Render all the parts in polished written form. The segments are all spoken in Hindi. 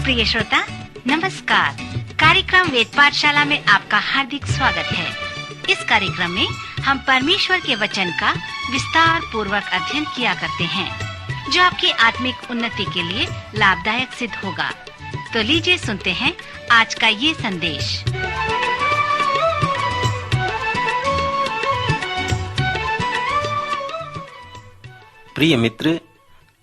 प्रिय श्रोता नमस्कार। कार्यक्रम वेद पाठशाला में आपका हार्दिक स्वागत है। इस कार्यक्रम में हम परमेश्वर के वचन का विस्तार पूर्वक अध्ययन किया करते हैं, जो आपकी आत्मिक उन्नति के लिए लाभदायक सिद्ध होगा। तो लीजिए सुनते हैं आज का ये संदेश। प्रिय मित्र,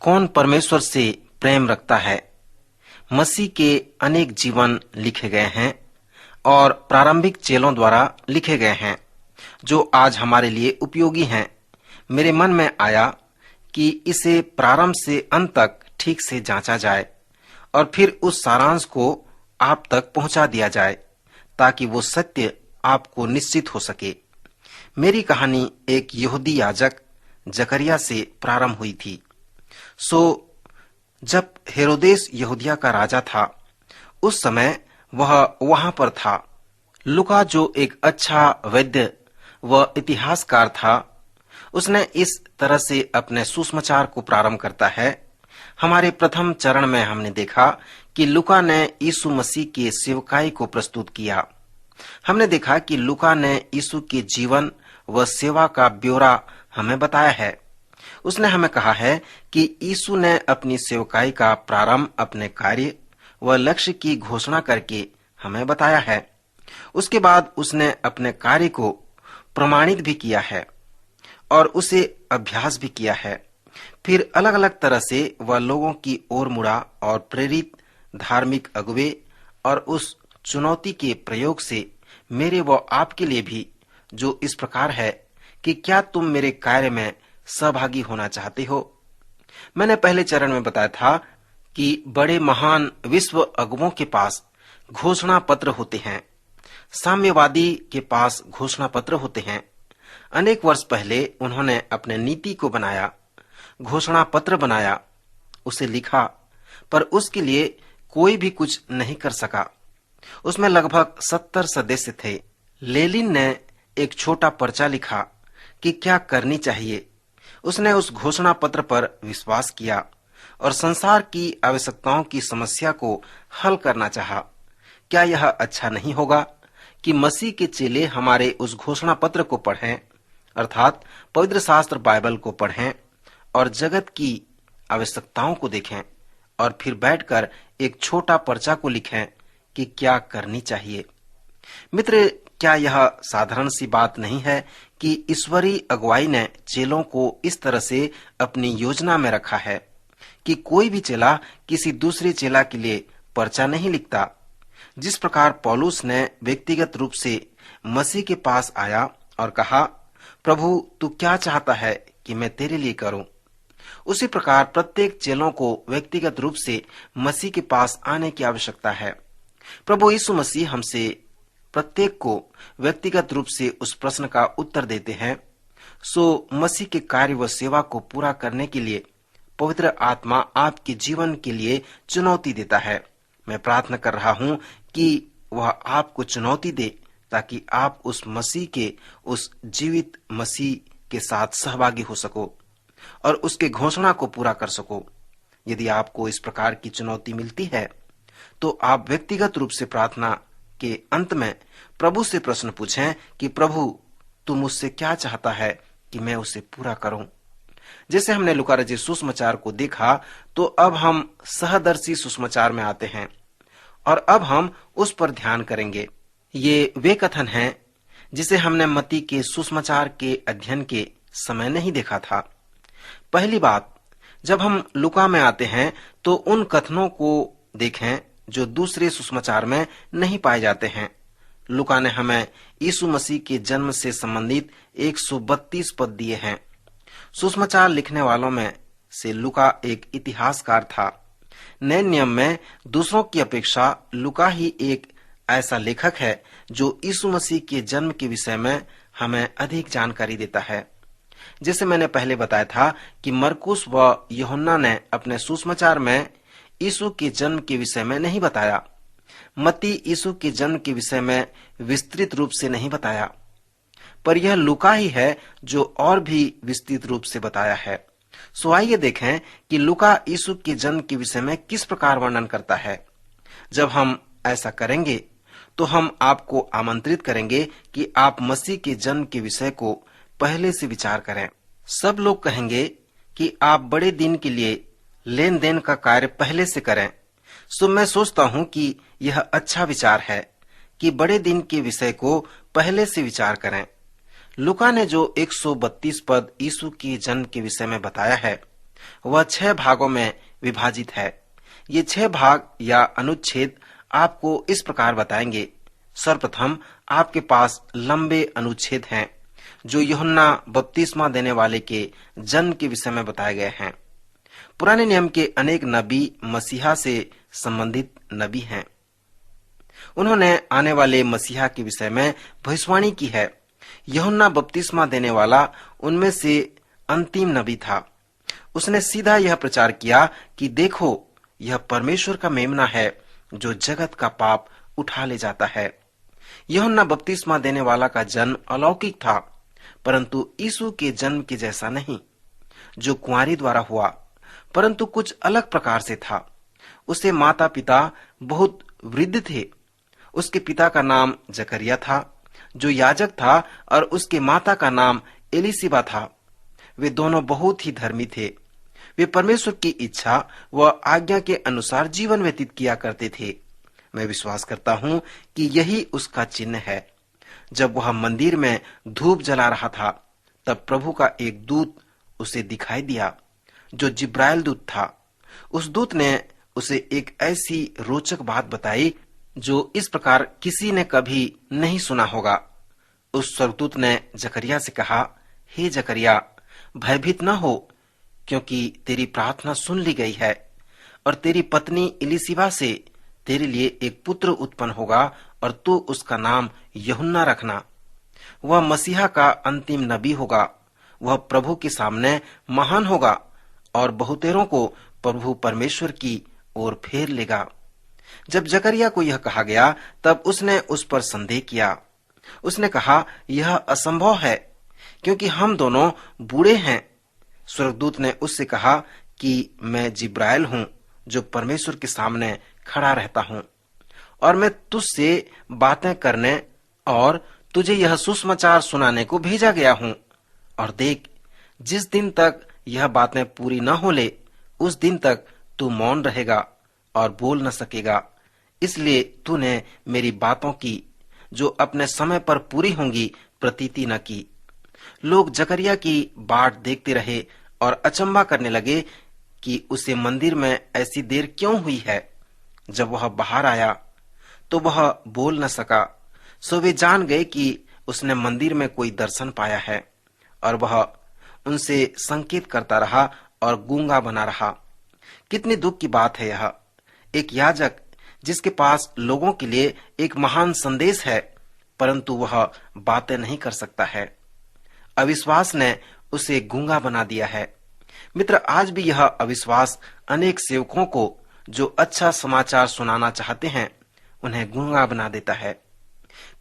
कौन परमेश्वर से प्रेम रखता है? मसीह के अनेक जीवन लिखे गए हैं और प्रारंभिक चेलों द्वारा लिखे गए हैं, जो आज हमारे लिए उपयोगी हैं। मेरे मन में आया कि इसे प्रारंभ से अंत तक ठीक से जांचा जाए और फिर उस सारांश को आप तक पहुंचा दिया जाए, ताकि वो सत्य आपको निश्चित हो सके। मेरी कहानी एक यहूदी याजक जकरिया से प्रारंभ हुई थी। जब हेरोदेस यहूदिया का राजा था, उस समय वह वहां पर था। लुका, जो एक अच्छा वैद्य व इतिहासकार था, उसने इस तरह से अपने सुसमाचार को प्रारंभ करता है। हमारे प्रथम चरण में हमने देखा कि लुका ने यीशु मसीह के सेवकाई को प्रस्तुत किया। हमने देखा कि लुका ने यीशु के जीवन व सेवा का ब्यौरा हमें बताया है। उसने हमें कहा है कि यीशु ने अपनी सेवकाई का प्रारंभ अपने कार्य व लक्ष्य की घोषणा करके हमें बताया है। उसके बाद उसने अपने कार्य को प्रमाणित भी किया है और उसे अभ्यास भी किया है। फिर अलग अलग तरह से वह लोगों की ओर मुड़ा और प्रेरित धार्मिक अगुवे और उस चुनौती के प्रयोग से मेरे व आपके लिए भी, जो इस प्रकार है कि क्या तुम मेरे कार्य में सहभागी होना चाहते हो। मैंने पहले चरण में बताया था कि बड़े महान विश्व अगुवों के पास घोषणा पत्र होते हैं, साम्यवादी के पास घोषणा पत्र होते हैं। अनेक वर्ष पहले उन्होंने अपने नीति को बनाया, घोषणा पत्र बनाया, उसे लिखा, पर उसके लिए कोई भी कुछ नहीं कर सका। उसमें लगभग 70 सदस्य थे। लेनिन ने एक छोटा पर्चा लिखा कि क्या करनी चाहिए। उसने उस घोषणा पत्र पर विश्वास किया और संसार की आवश्यकताओं की समस्या को हल करना चाहा। क्या यह अच्छा नहीं होगा कि मसीह के चेले हमारे उस घोषणा पत्र को पढ़ें, अर्थात पवित्र शास्त्र बाइबल को पढ़ें और जगत की आवश्यकताओं को देखें और फिर बैठकर एक छोटा पर्चा को लिखें कि क्या करनी चाहिए। मित्र, क्या यह साधारण सी बात नहीं है कि ईश्वरीय अगुवाई ने चेलों को इस तरह से अपनी योजना में रखा है कि कोई भी चेला किसी दूसरे चेला के लिए पर्चा नहीं लिखता। जिस प्रकार पौलुस ने व्यक्तिगत रूप से मसीह के पास आया और कहा, प्रभु तू क्या चाहता है कि मैं तेरे लिए करूं, उसी प्रकार प्रत्येक चेलों को व्यक्तिगत रूप से मसीह के पास आने की आवश्यकता है। प्रभु यीशु मसीह हमसे प्रत्येक को व्यक्तिगत रूप से उस प्रश्न का उत्तर देते हैं। मसीह के कार्य व सेवा को पूरा करने के लिए पवित्र आत्मा आपके जीवन के लिए चुनौती देता है। मैं प्रार्थना कर रहा हूं कि वह आपको चुनौती दे, ताकि आप उस मसीह के, उस जीवित मसीह के साथ सहभागी हो सको और उसके घोषणा को पूरा कर सको। यदि आपको इस प्रकार की चुनौती मिलती है, तो आप व्यक्तिगत रूप से प्रार्थना के अंत में प्रभु से प्रश्न पूछें कि प्रभु तू मुझसे क्या चाहता है कि मैं उसे पूरा करूं। जैसे हमने लुका रचित सुसमाचार को देखा, तो अब हम सहदर्शी सुसमाचार में आते हैं और अब हम उस पर ध्यान करेंगे। ये वे कथन हैं जिसे हमने मत्ती के सुसमाचार के अध्ययन के समय नहीं देखा था। पहली बात, जब हम लुका में आते हैं तो उन कथनों को देखें जो दूसरे सुसमाचार में नहीं पाए जाते हैं। लुका ने हमें यीशु मसीह के जन्म से संबंधित 132 पद दिए हैं। सुसमाचार लिखने वालों में से लुका एक इतिहासकार था। नए नियम में दूसरों की अपेक्षा लुका ही एक ऐसा लेखक है जो यीशु मसीह के जन्म के विषय में हमें अधिक जानकारी देता है। जैसे मैंने पहले बताया था कि मरकुस व यूहन्ना ने अपने सुसमाचार में यीशु के जन्म के विषय में नहीं बताया। मत्ती यीशु के जन्म के विषय में विस्तृत रूप से नहीं बताया, पर यह लुका ही है जो और भी विस्तृत रूप से बताया है। आइए देखें कि लुका यीशु के जन्म के विषय में किस प्रकार वर्णन करता है। जब हम ऐसा करेंगे तो हम आपको आमंत्रित करेंगे कि आप मसीह के जन्म के विषय को पहले से विचार करें। सब लोग कहेंगे कि आप बड़े दिन के लिए लेन देन का कार्य पहले से करें। सो मैं सोचता हूँ कि यह अच्छा विचार है कि बड़े दिन के विषय को पहले से विचार करें। लूका ने जो 132 पद यीशु के जन्म के विषय में बताया है वह 6 भागों में विभाजित है। ये 6 भाग या अनुच्छेद आपको इस प्रकार बताएंगे। सर्वप्रथम आपके पास लंबे अनुच्छेद हैं जो यूहन्ना बपतिस्मा देने वाले के जन्म के विषय में बताए गए हैं। पुराने नियम के अनेक नबी मसीहा से संबंधित नबी हैं। उन्होंने आने वाले मसीहा के विषय में भविष्यवाणी की है। यूहन्ना बपतिस्मा देने वाला उनमें से अंतिम नबी था। उसने सीधा यह प्रचार किया कि देखो, यह परमेश्वर का मेमना है जो जगत का पाप उठा ले जाता है। यूहन्ना बपतिस्मा देने वाला का जन्म अलौकिक था, परंतु यीशु के जन्म के जैसा नहीं जो कुंवारी द्वारा हुआ, परंतु कुछ अलग प्रकार से था। उसे माता पिता बहुत वृद्ध थे। उसके पिता का नाम जकरिया था जो याजक था, और उसके माता का नाम एलिशिबा था। वे दोनों बहुत ही धर्मी थे। वे परमेश्वर की इच्छा व आज्ञा के अनुसार जीवन व्यतीत किया करते थे। मैं विश्वास करता हूँ कि यही उसका चिन्ह है। जब वह मंदिर में धूप जला रहा था, तब प्रभु का एक दूत उसे दिखाई दिया जो जिब्राइल दूत था। उस दूत ने उसे एक ऐसी रोचक बात बताई जो इस प्रकार किसी ने कभी नहीं सुना होगा। उस स्वर्गदूत ने जकरिया से कहा, हे जकरिया, भयभीत न हो, क्योंकि तेरी प्रार्थना सुन ली गई है, और तेरी पत्नी एलिशिबा से तेरे लिए एक पुत्र उत्पन्न होगा, और तू उसका नाम यूहन्ना रखना। वह मसीहा का अंतिम नबी होगा। वह प्रभु के सामने महान होगा और बहुतेरों को प्रभु परमेश्वर की ओर फेर लेगा। जब जकरिया को यह कहा गया, तब उसने उस पर संदेह किया। उसने कहा, यह असंभव है, क्योंकि हम दोनों बूढ़े हैं। स्वर्गदूत ने उससे कहा कि मैं जिब्राइल हूँ जो परमेश्वर के सामने खड़ा रहता हूँ, और मैं तुझसे बातें करने और तुझे यह सुसमाचार सुनाने को भेजा गया हूँ। और देख, जिस दिन तक यह बातें पूरी न हो ले, उस दिन तक तू मौन रहेगा और बोल न सकेगा। इसलिए तूने मेरी बातों की, जो अपने समय पर पूरी होंगी, प्रतीति न की। लोग जकरिया की बाट देखते रहे और अचंभा करने लगे कि उसे मंदिर में ऐसी देर क्यों हुई है। जब वह बाहर आया तो वह बोल न सका। सो वे जान गए कि उसने मंदिर में कोई दर्शन पाया है, और वह उनसे संकेत करता रहा और गूंगा बना रहा। कितनी दुख की बात है यह। एक याजक जिसके पास लोगों के लिए एक महान संदेश है, परंतु वह बातें नहीं कर सकता है। अविश्वास ने उसे गूंगा बना दिया है। मित्र, आज भी यह अविश्वास अनेक सेवकों को जो अच्छा समाचार सुनाना चाहते हैं, उन्हें गूंगा बना देता है।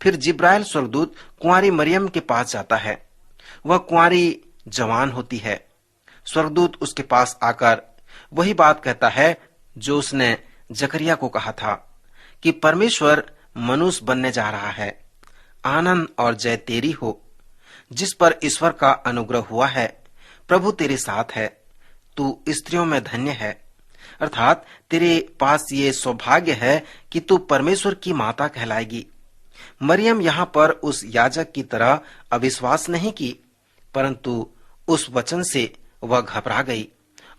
फिर जिब्राइल स्वर्गदूत कुंवारी मरियम के पास जाता है। वह कुंवारी जवान होती है। स्वर्गदूत उसके पास आकर वही बात कहता है जो उसने जकरिया को कहा था कि परमेश्वर मनुष्य बनने जा रहा है। आनंद और जय तेरी हो, जिस पर ईश्वर का अनुग्रह हुआ है। प्रभु तेरे साथ है, तू स्त्रियों में धन्य है। अर्थात तेरे पास ये सौभाग्य है कि तू परमेश्वर की माता कहलाएगी। मरियम यहाँ पर उस याजक की तरह अविश्वास नहीं की, परंतु उस वचन से वह घबरा गई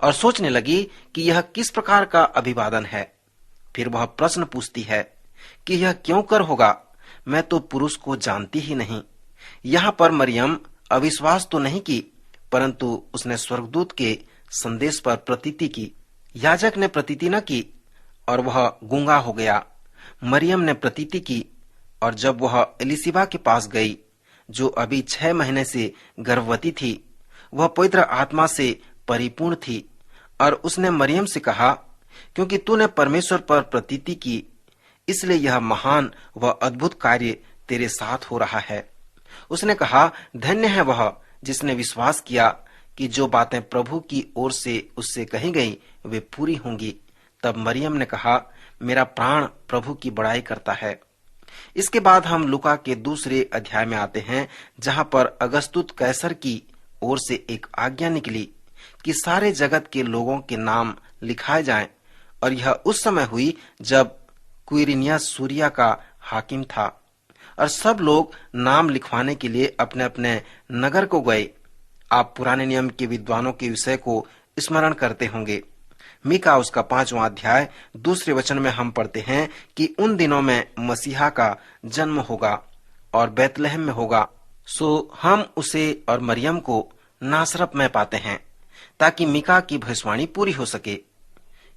और सोचने लगी कि यह किस प्रकार का अभिवादन है। फिर वह प्रश्न पूछती है कि यह क्यों कर होगा, मैं तो पुरुष को जानती ही नहीं। यहाँ पर मरियम अविश्वास तो नहीं की, परंतु उसने स्वर्गदूत के संदेश पर प्रतीति की। याजक ने प्रतीति न की और वह गूंगा हो गया। मरियम ने प्रतीति की, और जब वह एलिशिबा के पास गई, जो अभी 6 महीने से गर्भवती थी, वह पवित्र आत्मा से परिपूर्ण थी, और उसने मरियम से कहा, क्योंकि तूने परमेश्वर पर प्रतीति की, इसलिए यह महान व अद्भुत कार्य तेरे साथ हो रहा है। उसने कहा, धन्य है वह जिसने विश्वास किया कि जो बातें प्रभु की ओर से उससे कही गई वे पूरी होंगी। तब मरियम ने कहा, मेरा प्राण प्रभु की बड़ाई करता है। इसके बाद हम लूका के दूसरे अध्याय में आते हैं, जहां पर अगस्तुस कैसर की ओर से एक आज्ञा निकली कि सारे जगत के लोगों के नाम लिखाए जाएं, और यह उस समय हुई जब क्विरिनियस सूरिया का हाकिम था, और सब लोग नाम लिखवाने के लिए अपने अपने नगर को गए। आप पुराने नियम के विद्वानों के विषय को स्मरण करते होंगे। मीका उसका 5वां अध्याय दूसरे वचन में हम पढ़ते हैं कि उन दिनों में मसीहा का जन्म होगा और बैतलहम में होगा, सो हम उसे और मरियम को नासरत में पाते हैं, ताकि मीका की भविष्यवाणी पूरी हो सके।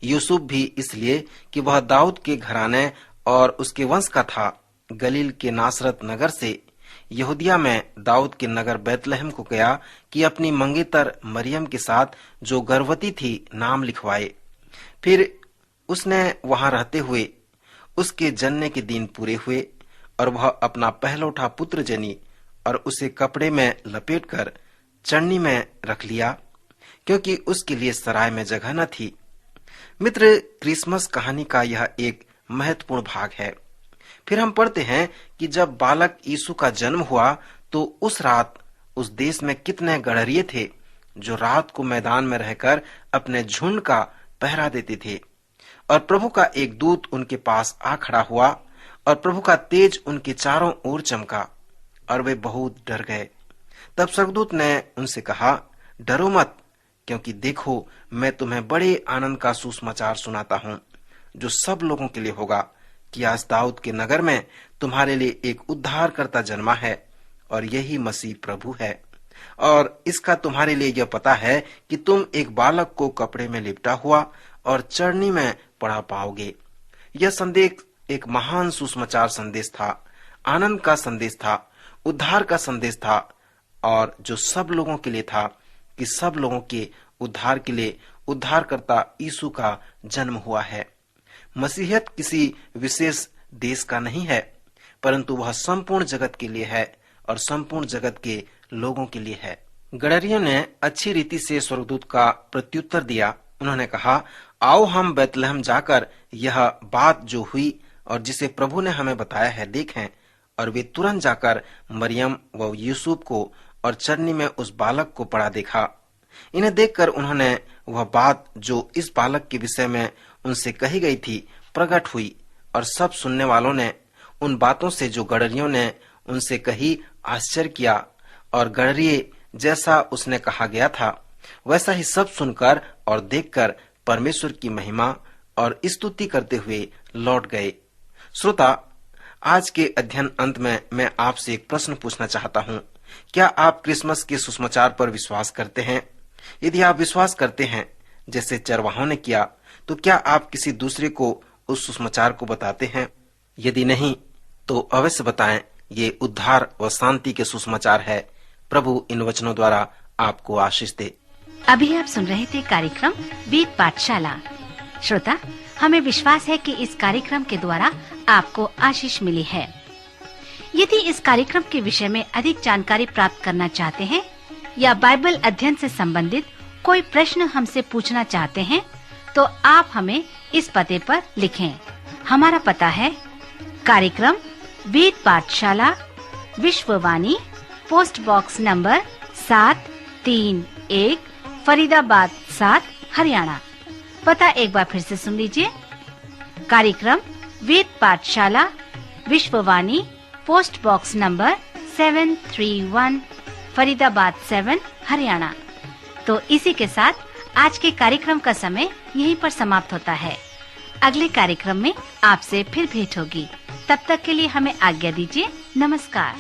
यूसुफ भी इसलिए कि वह दाऊद के घराने और उसके वंश का था, गलील के नासरत नगर से यहूदिया में दाऊद के नगर बैतलहम को गया कि अपनी मंगेतर मरियम के साथ, जो गर्भवती थी, नाम लिखवाए। फिर उसने वहां रहते हुए उसके जन्म के दिन पूरे हुए, और वह अपना पहलौठा पुत्र जनी, और उसे कपड़े में लपेटकर चढ़नी में रख लिया, क्योंकि उसके लिए सराय में जगह न थी। मित्र, क्रिसमस कहानी का यह एक महत्वपूर्ण भाग है। फिर हम पढ़ते हैं कि जब बालक यीशु का जन्म हुआ, तो उस रात उस देश में कितने गड़रिये थे, जो रात को मैदान में रहकर अपने झुंड का पहरा देते थे। और प्रभु का एक दूत उनके पास आ खड़ा हुआ, और प्रभु का तेज उनके चारों ओर चमका, और वे बहुत डर गए। तब स्वर्गदूत ने उनसे कहा, डरो मत, क्योंकि देखो, मैं तुम्हें बड़े आनंद का सुसमाचार सुनाता हूँ, जो सब लोगों के लिए होगा, कि आज दाऊद के नगर में तुम्हारे लिए एक उद्धारकर्ता जन्मा है, और यही मसीह प्रभु है। और इसका तुम्हारे लिए यह पता है कि तुम एक बालक को कपड़े में लिपटा हुआ और चढ़नी में पड़ा पाओगे। यह संदेश एक महान सुसमाचार संदेश था, आनंद का संदेश था, उद्धार का संदेश था, और जो सब लोगों के लिए था, कि सब लोगों के उद्धार के लिए उद्धारकर्ता यीशु का जन्म हुआ है। मसीहियत किसी विशेष देश का नहीं है, परंतु वह संपूर्ण जगत के लिए है, और संपूर्ण जगत के लोगों के लिए है। गडरियों ने अच्छी रीति से स्वर्गदूत का प्रत्युत्तर दिया। उन्होंने कहा, आओ हम बैतलहम जाकर यह बात जो हुई और जिसे प्रभु ने हमें बताया है देखें। और वे तुरंत जाकर मरियम व यूसुफ को और चरनी में उस बालक को पड़ा देखा। इन्हें देखकर उन्होंने वह बात जो इस बालक के विषय में उनसे कही गई थी प्रकट हुई, और सब सुनने वालों ने उन बातों से जो गडरियों ने उनसे कही आश्चर्य किया, और गडरिये जैसा उसने कहा गया था वैसा ही सब सुनकर और देखकर परमेश्वर की महिमा और स्तुति करते हुए लौट गए। श्रोता, आज के अध्ययन अंत में मैं आपसे एक प्रश्न पूछना चाहता हूँ। क्या आप क्रिसमस के सुसमाचार पर विश्वास करते हैं? यदि आप विश्वास करते हैं जैसे चरवाहों ने किया, तो क्या आप किसी दूसरे को उस सुसमाचार को बताते हैं? यदि नहीं, तो अवश्य बताएं। ये उद्धार व शांति के सुसमाचार है। प्रभु इन वचनों द्वारा आपको आशीष दे। अभी आप सुन रहे थे कार्यक्रम वेद पाठशाला। श्रोता, हमें विश्वास है कि इस कार्यक्रम के द्वारा आपको आशीष मिली है। यदि इस कार्यक्रम के विषय में अधिक जानकारी प्राप्त करना चाहते हैं या बाइबल अध्ययन से संबंधित कोई प्रश्न हमसे पूछना चाहते हैं, तो आप हमें इस पते पर लिखें। हमारा पता है कार्यक्रम Ved Pathshala, Vishwavani, post box number 731, Faridabad 7, Haryana. पता एक बार फिर से सुन लीजिए। कार्यक्रम Ved Pathshala, Vishwavani, post box number 731, Faridabad 7, Haryana. तो इसी के साथ आज के कार्यक्रम का समय यहीं पर समाप्त होता है। अगले कार्यक्रम में आपसे फिर भेंट होगी। तब तक के लिए हमें आज्ञा दीजिए। नमस्कार।